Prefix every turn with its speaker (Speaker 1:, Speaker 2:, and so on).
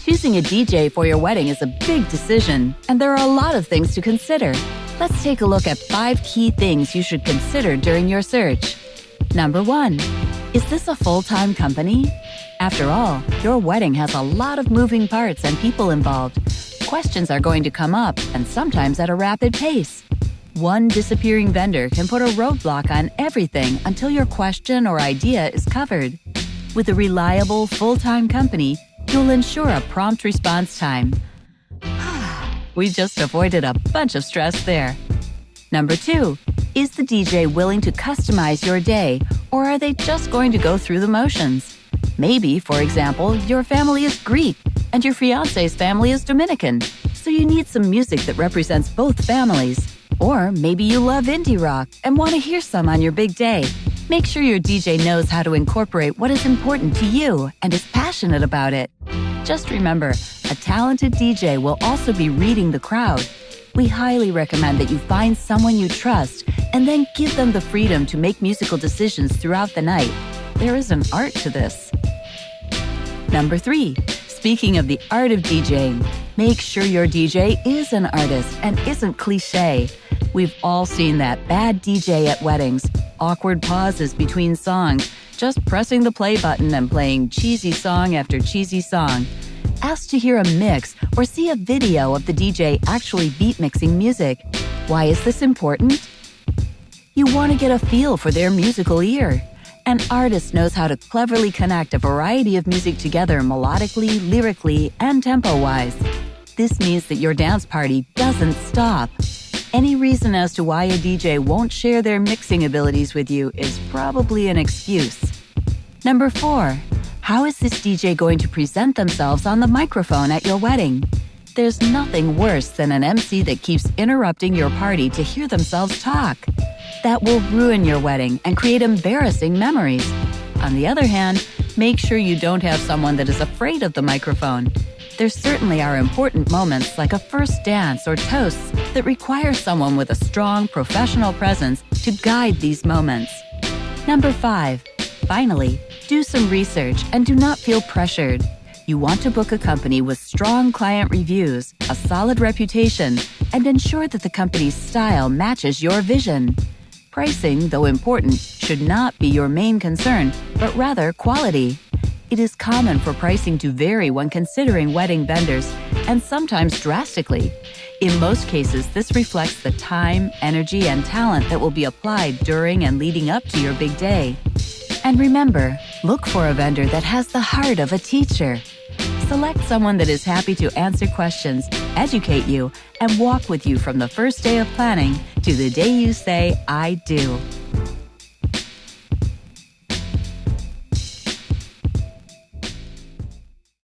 Speaker 1: Choosing a DJ for your wedding is a big decision, and there are a lot of things to consider. Let's take a look at 5 key things you should consider during your search. Number 1. Is this a full-time company? After all, your wedding has a lot of moving parts and people involved. Questions are going to come up, and sometimes at a rapid pace. One disappearing vendor can put a roadblock on everything until your question or idea is covered. With a reliable, full-time company, you'll ensure a prompt response time. We just avoided a bunch of stress there. Number 2. Is the DJ willing to customize your day, or are they just going to go through the motions? Maybe, for example, your family is Greek and your fiancé's family is Dominican, so you need some music that represents both families. Or maybe you love indie rock and want to hear some on your big day. Make sure your DJ knows how to incorporate what is important to you and is passionate about it. Just remember, a talented DJ will also be reading the crowd. We highly recommend that you find someone you trust and then give them the freedom to make musical decisions throughout the night. There is an art to this. Number 3. Speaking of the art of DJing, make sure your DJ is an artist and isn't cliché. We've all seen that bad DJ at weddings, awkward pauses between songs, just pressing the play button and playing cheesy song after cheesy song. Ask to hear a mix or see a video of the DJ actually beat mixing music. Why is this important? You want to get a feel for their musical ear. An artist knows how to cleverly connect a variety of music together melodically, lyrically, and tempo-wise. This means that your dance party doesn't stop. Any reason as to why a DJ won't share their mixing abilities with you is probably an excuse. Number 4. How is this DJ going to present themselves on the microphone at your wedding? There's nothing worse than an MC that keeps interrupting your party to hear themselves talk. That will ruin your wedding and create embarrassing memories. On the other hand, make sure you don't have someone that is afraid of the microphone. There certainly are important moments like a first dance or toasts that require someone with a strong professional presence to guide these moments. Number 5. Finally, do some research and do not feel pressured. You want to book a company with strong client reviews, a solid reputation, and ensure that the company's style matches your vision. Pricing, though important, should not be your main concern, but rather quality. It is common for pricing to vary when considering wedding vendors, and sometimes drastically. In most cases, this reflects the time, energy, and talent that will be applied during and leading up to your big day. And remember, look for a vendor that has the heart of a teacher. Select someone that is happy to answer questions, educate you, and walk with you from the first day of planning to the day you say, I do.